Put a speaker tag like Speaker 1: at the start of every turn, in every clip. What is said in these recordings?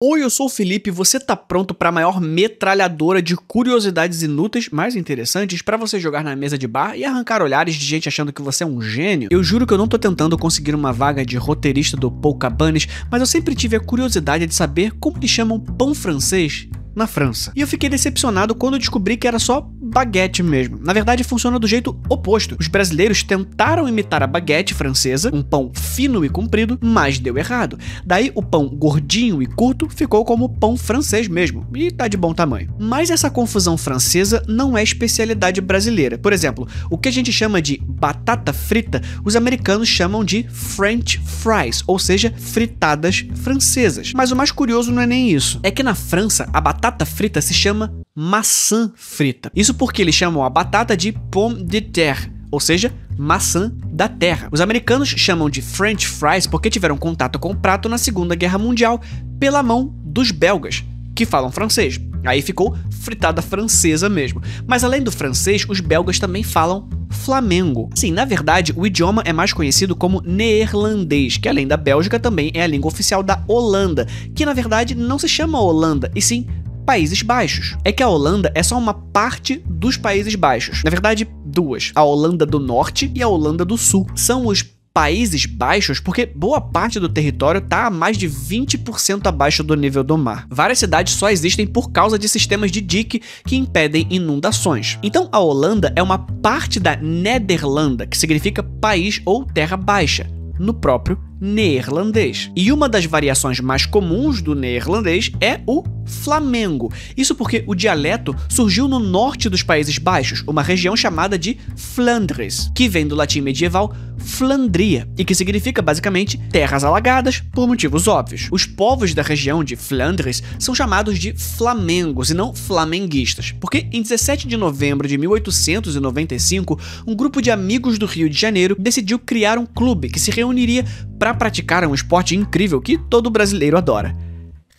Speaker 1: Oi, eu sou o Felipe e você tá pronto para a maior metralhadora de curiosidades inúteis, mais interessantes, para você jogar na mesa de bar e arrancar olhares de gente achando que você é um gênio? Eu juro que eu não tô tentando conseguir uma vaga de roteirista do Paul Cabanes, mas eu sempre tive a curiosidade de saber como eles chamam pão francês na França. E eu fiquei decepcionado quando descobri que era só baguete mesmo. Na verdade, funciona do jeito oposto. Os brasileiros tentaram imitar a baguete francesa, um pão fino e comprido, mas deu errado. Daí o pão gordinho e curto ficou como pão francês mesmo, e tá de bom tamanho. Mas essa confusão francesa não é especialidade brasileira. Por exemplo, o que a gente chama de batata frita, os americanos chamam de French fries, ou seja, fritadas francesas. Mas o mais curioso não é nem isso. É que na França, a batata frita se chama maçã frita. Isso porque eles chamam a batata de pomme de terre, ou seja, maçã da terra. Os americanos chamam de French fries porque tiveram contato com o prato na Segunda Guerra Mundial pela mão dos belgas, que falam francês. Aí ficou fritada francesa mesmo. Mas além do francês, os belgas também falam flamengo. Sim, na verdade, o idioma é mais conhecido como neerlandês, que além da Bélgica também é a língua oficial da Holanda, que na verdade não se chama Holanda, e sim Países Baixos. É que a Holanda é só uma parte dos Países Baixos. Na verdade, duas. A Holanda do Norte e a Holanda do Sul. São os Países Baixos porque boa parte do território está a mais de 20% abaixo do nível do mar. Várias cidades só existem por causa de sistemas de dique que impedem inundações. Então a Holanda é uma parte da Nederlândia, que significa país ou terra baixa, no próprio neerlandês. E uma das variações mais comuns do neerlandês é o flamengo. Isso porque o dialeto surgiu no norte dos Países Baixos, uma região chamada de Flandres, que vem do latim medieval Flandria, e que significa basicamente terras alagadas por motivos óbvios. Os povos da região de Flandres são chamados de flamengos e não flamenguistas, porque em 17 de novembro de 1895, um grupo de amigos do Rio de Janeiro decidiu criar um clube que se reuniria para praticar um esporte incrível que todo brasileiro adora: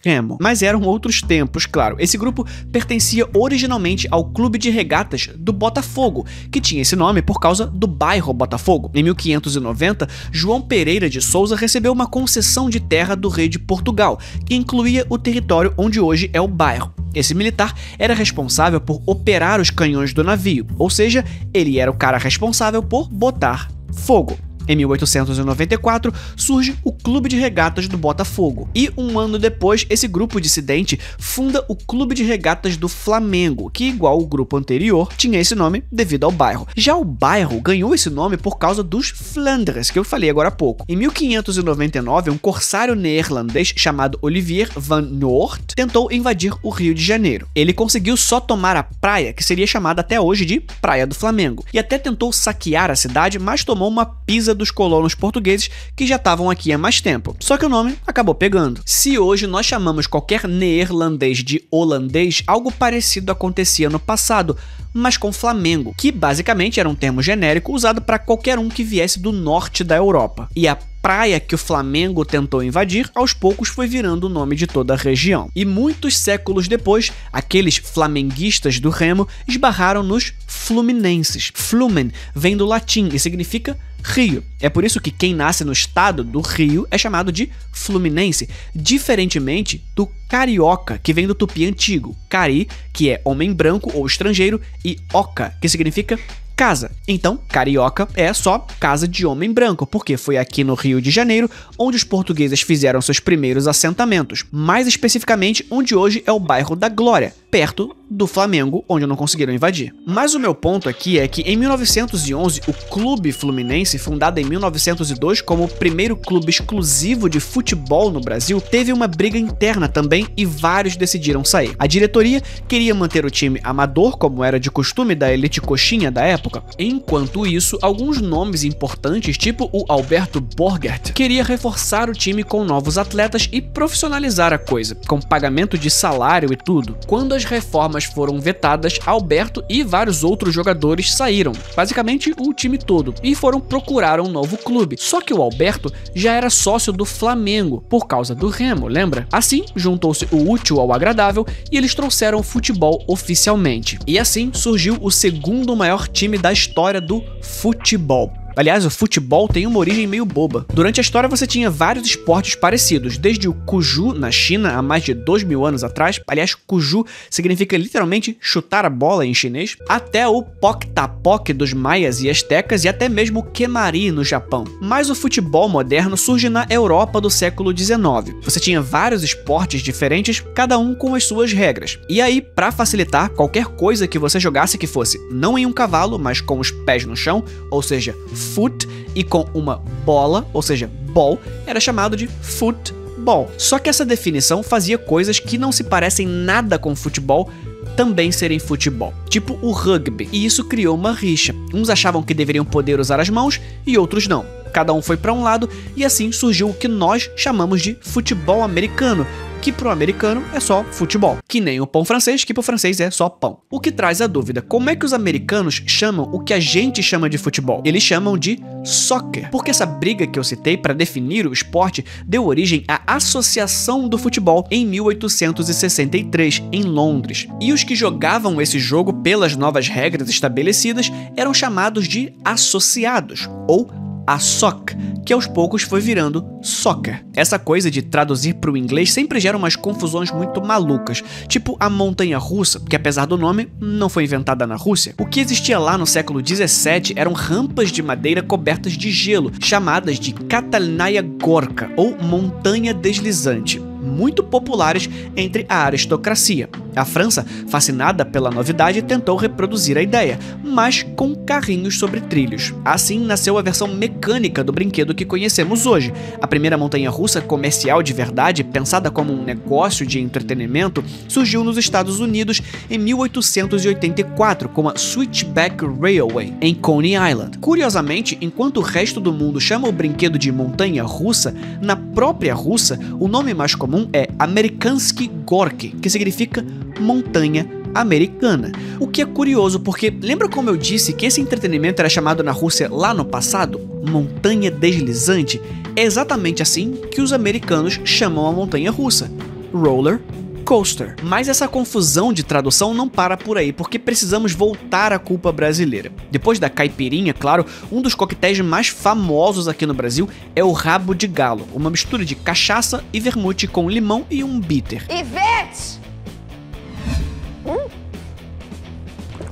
Speaker 1: remo. Mas eram outros tempos, claro. Esse grupo pertencia originalmente ao Clube de Regatas do Botafogo, que tinha esse nome por causa do bairro Botafogo. Em 1590, João Pereira de Souza recebeu uma concessão de terra do rei de Portugal, que incluía o território onde hoje é o bairro. Esse militar era responsável por operar os canhões do navio, ou seja, ele era o cara responsável por botar fogo. Em 1894, surge o Clube de Regatas do Botafogo. E um ano depois, esse grupo dissidente funda o Clube de Regatas do Flamengo, que, igual o grupo anterior, tinha esse nome devido ao bairro. Já o bairro ganhou esse nome por causa dos Flandres, que eu falei agora há pouco. Em 1599, um corsário neerlandês chamado Olivier van Noort tentou invadir o Rio de Janeiro. Ele conseguiu só tomar a praia, que seria chamada até hoje de Praia do Flamengo, e até tentou saquear a cidade, mas tomou uma pisa dos colonos portugueses que já estavam aqui há mais tempo. Só que o nome acabou pegando. Se hoje nós chamamos qualquer neerlandês de holandês, algo parecido acontecia no passado, mas com Flamengo, que basicamente era um termo genérico usado para qualquer um que viesse do norte da Europa. E a praia que o Flamengo tentou invadir, aos poucos foi virando o nome de toda a região. E muitos séculos depois, aqueles flamenguistas do remo esbarraram nos fluminenses. Flumen vem do latim e significa Rio. É por isso que quem nasce no estado do Rio é chamado de fluminense, diferentemente do carioca, que vem do tupi antigo. Cari, que é homem branco ou estrangeiro, e oca, que significa casa. Então, carioca é só casa de homem branco, porque foi aqui no Rio de Janeiro onde os portugueses fizeram seus primeiros assentamentos, mais especificamente onde hoje é o bairro da Glória, perto do Flamengo, onde não conseguiram invadir. Mas o meu ponto aqui é que em 1911, o Clube Fluminense, fundado em 1902 como o primeiro clube exclusivo de futebol no Brasil, teve uma briga interna também e vários decidiram sair. A diretoria queria manter o time amador, como era de costume da elite coxinha da época. Enquanto isso, alguns nomes importantes, tipo o Alberto Borgert, queria reforçar o time com novos atletas e profissionalizar a coisa, com pagamento de salário e tudo. Quando as reformas foram vetadas, Alberto e vários outros jogadores saíram, basicamente o time todo, e foram procurar um novo clube. Só que o Alberto já era sócio do Flamengo, por causa do remo, lembra? Assim, juntou-se o útil ao agradável e eles trouxeram o futebol oficialmente. E assim surgiu o segundo maior time da história do futebol. Aliás, o futebol tem uma origem meio boba. Durante a história você tinha vários esportes parecidos, desde o Cuju na China há mais de 2000 anos atrás, aliás, Cuju significa literalmente chutar a bola em chinês, até o Pok-Tapok dos maias e astecas e até mesmo o Kemari no Japão. Mas o futebol moderno surge na Europa do século XIX. Você tinha vários esportes diferentes, cada um com as suas regras. E aí, para facilitar, qualquer coisa que você jogasse que fosse não em um cavalo, mas com os pés no chão, ou seja, foot, e com uma bola, ou seja, ball, era chamado de football. Só que essa definição fazia coisas que não se parecem nada com futebol também serem futebol, tipo o rugby, e isso criou uma rixa. Uns achavam que deveriam poder usar as mãos e outros não. Cada um foi para um lado e assim surgiu o que nós chamamos de futebol americano, que pro americano é só futebol. Que nem o pão francês, que pro francês é só pão. O que traz a dúvida, como é que os americanos chamam o que a gente chama de futebol? Eles chamam de soccer, porque essa briga que eu citei para definir o esporte deu origem à Associação do Futebol em 1863, em Londres. E os que jogavam esse jogo pelas novas regras estabelecidas eram chamados de associados, ou ASOC, que aos poucos foi virando soccer. Essa coisa de traduzir para o inglês sempre gera umas confusões muito malucas, tipo a montanha-russa, que apesar do nome, não foi inventada na Rússia. O que existia lá no século 17 eram rampas de madeira cobertas de gelo, chamadas de Katalnaya Gorka, ou montanha deslizante, muito populares entre a aristocracia. A França, fascinada pela novidade, tentou reproduzir a ideia, mas com carrinhos sobre trilhos. Assim nasceu a versão mecânica do brinquedo que conhecemos hoje. A primeira montanha-russa comercial de verdade, pensada como um negócio de entretenimento, surgiu nos Estados Unidos em 1884 com a Switchback Railway, em Coney Island. Curiosamente, enquanto o resto do mundo chama o brinquedo de montanha-russa, na própria Rússia, o nome mais comum é Amerikansky Gorky, que significa montanha americana. O que é curioso, porque lembra como eu disse que esse entretenimento era chamado na Rússia lá no passado? Montanha deslizante? É exatamente assim que os americanos chamam a montanha russa. Roller coaster. Mas essa confusão de tradução não para por aí, porque precisamos voltar à culpa brasileira. Depois da caipirinha, claro, um dos coquetéis mais famosos aqui no Brasil é o rabo de galo, uma mistura de cachaça e vermute com limão e um bitter.
Speaker 2: Ivete!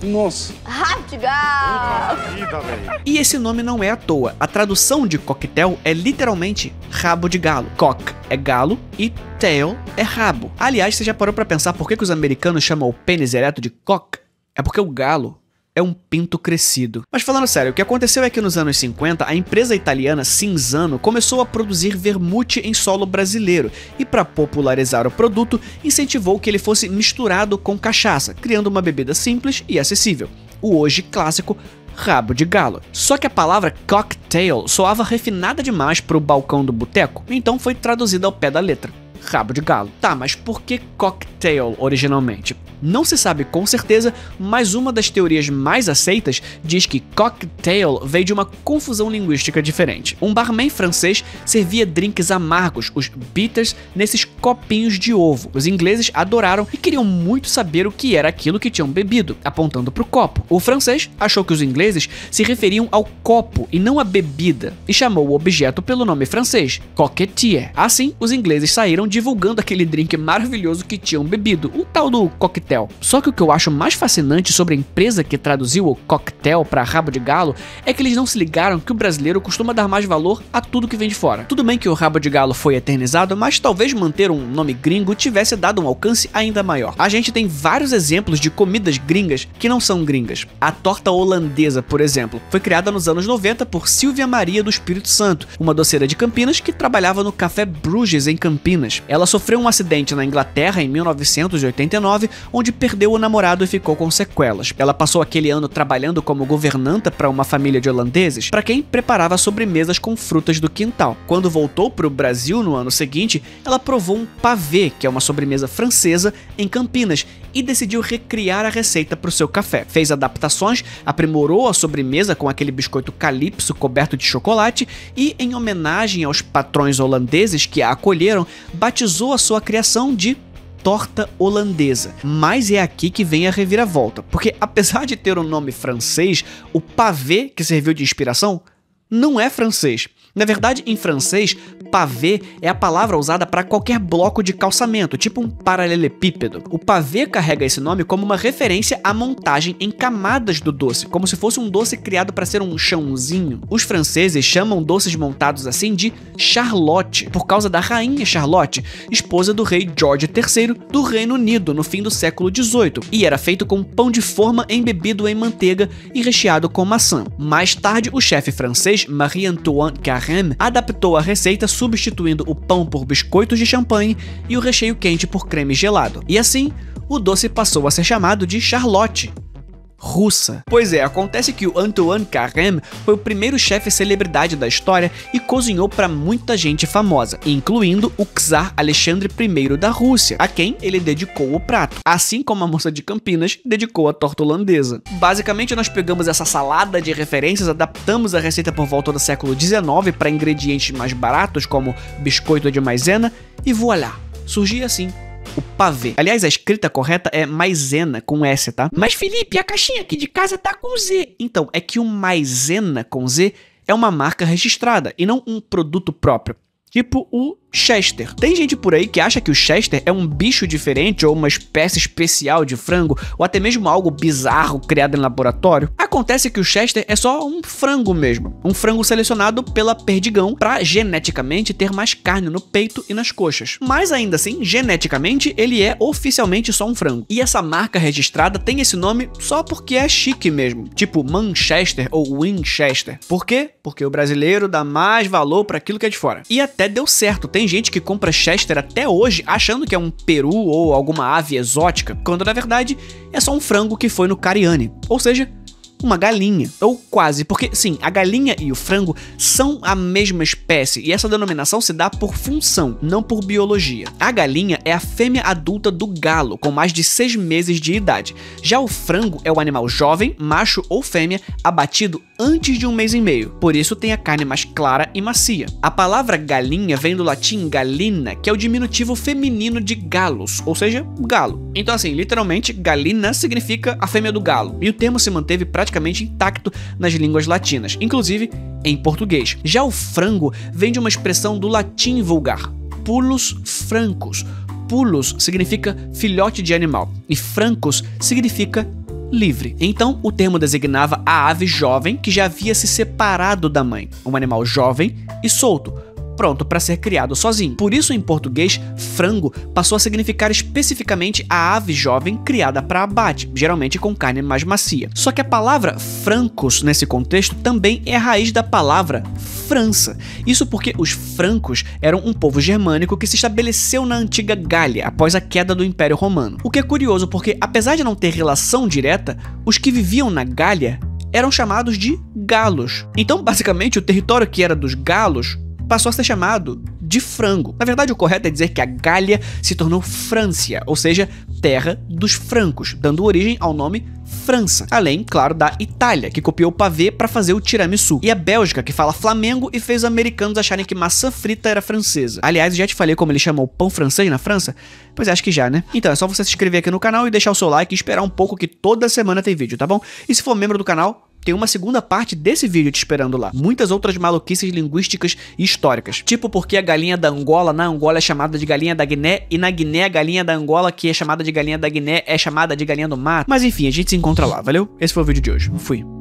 Speaker 3: Nossa.
Speaker 2: Rabo de galo!
Speaker 1: E esse nome não é à toa. A tradução de coquetel é literalmente rabo de galo. Cock é galo e tail é rabo. Aliás, você já parou pra pensar por que os americanos chamam o pênis ereto de cock? É porque o galo é um pinto crescido. Mas falando sério, o que aconteceu é que nos anos 50, a empresa italiana Cinzano começou a produzir vermute em solo brasileiro e, para popularizar o produto, incentivou que ele fosse misturado com cachaça, criando uma bebida simples e acessível. O hoje clássico rabo de galo. Só que a palavra cocktail soava refinada demais para o balcão do boteco, então foi traduzida ao pé da letra. Rabo de galo. Tá, mas por que cocktail originalmente? Não se sabe com certeza, mas uma das teorias mais aceitas diz que cocktail veio de uma confusão linguística diferente. Um barman francês servia drinks amargos, os bitters, nesses copinhos de ovo. Os ingleses adoraram e queriam muito saber o que era aquilo que tinham bebido, apontando para o copo. O francês achou que os ingleses se referiam ao copo e não à bebida, e chamou o objeto pelo nome francês, coquetier. Assim, os ingleses saíram divulgando aquele drink maravilhoso que tinham bebido, o tal do coquetel. Só que o que eu acho mais fascinante sobre a empresa que traduziu o coquetel para rabo de galo é que eles não se ligaram que o brasileiro costuma dar mais valor a tudo que vem de fora. Tudo bem que o rabo de galo foi eternizado, mas talvez manter um nome gringo tivesse dado um alcance ainda maior. A gente tem vários exemplos de comidas gringas que não são gringas. A torta holandesa, por exemplo, foi criada nos anos 90 por Silvia Maria do Espírito Santo, uma doceira de Campinas que trabalhava no Café Bruges em Campinas. Ela sofreu um acidente na Inglaterra em 1989, onde perdeu o namorado e ficou com sequelas. Ela passou aquele ano trabalhando como governanta para uma família de holandeses, para quem preparava sobremesas com frutas do quintal. Quando voltou para o Brasil no ano seguinte, ela provou um pavê, que é uma sobremesa francesa, em Campinas, e decidiu recriar a receita para o seu café. Fez adaptações, aprimorou a sobremesa com aquele biscoito calypso coberto de chocolate e, em homenagem aos patrões holandeses que a acolheram, batizou a sua criação de torta holandesa. Mas é aqui que vem a reviravolta, porque apesar de ter um nome francês, o pavê que serviu de inspiração não é francês. Na verdade, em francês, pavê é a palavra usada para qualquer bloco de calçamento, tipo um paralelepípedo. O pavê carrega esse nome como uma referência à montagem em camadas do doce, como se fosse um doce criado para ser um chãozinho. Os franceses chamam doces montados assim de charlotte, por causa da rainha Charlotte, esposa do rei George III do Reino Unido no fim do século XVIII, e era feito com pão de forma embebido em manteiga e recheado com maçã. Mais tarde, o chefe francês Marie-Antoine Carême adaptou a receita substituindo o pão por biscoitos de champanhe e o recheio quente por creme gelado. E assim, o doce passou a ser chamado de Charlotte russa. Pois é, acontece que o Antoine Carême foi o primeiro chefe celebridade da história e cozinhou para muita gente famosa, incluindo o czar Alexandre I da Rússia, a quem ele dedicou o prato, assim como a moça de Campinas dedicou a torta holandesa. Basicamente, nós pegamos essa salada de referências, adaptamos a receita por volta do século XIX para ingredientes mais baratos, como biscoito de maisena, e voilá, surgia assim o pavê. Aliás, a escrita correta é maisena com S, tá? Mas Felipe, a caixinha aqui de casa tá com Z. Então, é que o maisena com Z é uma marca registrada e não um produto próprio. Tipo o Chester. Tem gente por aí que acha que o Chester é um bicho diferente ou uma espécie especial de frango, ou até mesmo algo bizarro criado em laboratório. Acontece que o Chester é só um frango mesmo. Um frango selecionado pela Perdigão para geneticamente ter mais carne no peito e nas coxas. Mas ainda assim, geneticamente, ele é oficialmente só um frango. E essa marca registrada tem esse nome só porque é chique mesmo. Tipo Manchester ou Winchester. Por quê? Porque o brasileiro dá mais valor para aquilo que é de fora. E até deu certo. Tem gente que compra Chester até hoje achando que é um peru ou alguma ave exótica, quando na verdade é só um frango que foi no Cariani, ou seja, uma galinha, ou quase, porque sim, a galinha e o frango são a mesma espécie e essa denominação se dá por função, não por biologia. A galinha é a fêmea adulta do galo, com mais de 6 meses de idade. Já o frango é o animal jovem, macho ou fêmea, abatido antes de 1 mês e meio, por isso tem a carne mais clara e macia. A palavra galinha vem do latim galina, que é o diminutivo feminino de galos, ou seja, galo. Então assim, literalmente, galina significa a fêmea do galo, e o termo se manteve praticamente intacto nas línguas latinas, inclusive em português. Já o frango vem de uma expressão do latim vulgar, pulus francus. Pulus significa filhote de animal, e francus significa livre. Então, o termo designava a ave jovem que já havia se separado da mãe, um animal jovem e solto, pronto para ser criado sozinho. Por isso, em português, frango passou a significar especificamente a ave jovem criada para abate, geralmente com carne mais macia. Só que a palavra francos, nesse contexto, também é a raiz da palavra França. Isso porque os francos eram um povo germânico que se estabeleceu na antiga Gália após a queda do Império Romano. O que é curioso porque, apesar de não ter relação direta, os que viviam na Gália eram chamados de galos. Então, basicamente, o território que era dos galos passou a ser chamado de frango. Na verdade, o correto é dizer que a Gália se tornou Frância, ou seja, terra dos francos, dando origem ao nome França. Além, claro, da Itália, que copiou o pavê para fazer o tiramisu. E a Bélgica, que fala Flamengo e fez os americanos acharem que maçã frita era francesa. Aliás, já te falei como ele chamou o pão francês na França? Pois acho que já, né? Então, é só você se inscrever aqui no canal e deixar o seu like e esperar um pouco que toda semana tem vídeo, tá bom? E se for membro do canal, tem uma segunda parte desse vídeo te esperando lá. Muitas outras maluquices linguísticas e históricas. Tipo porque a galinha da Angola na Angola é chamada de galinha da Guiné e na Guiné a galinha da Angola que é chamada de galinha da Guiné é chamada de galinha do mar. Mas enfim, a gente se encontra lá, valeu? Esse foi o vídeo de hoje. Fui.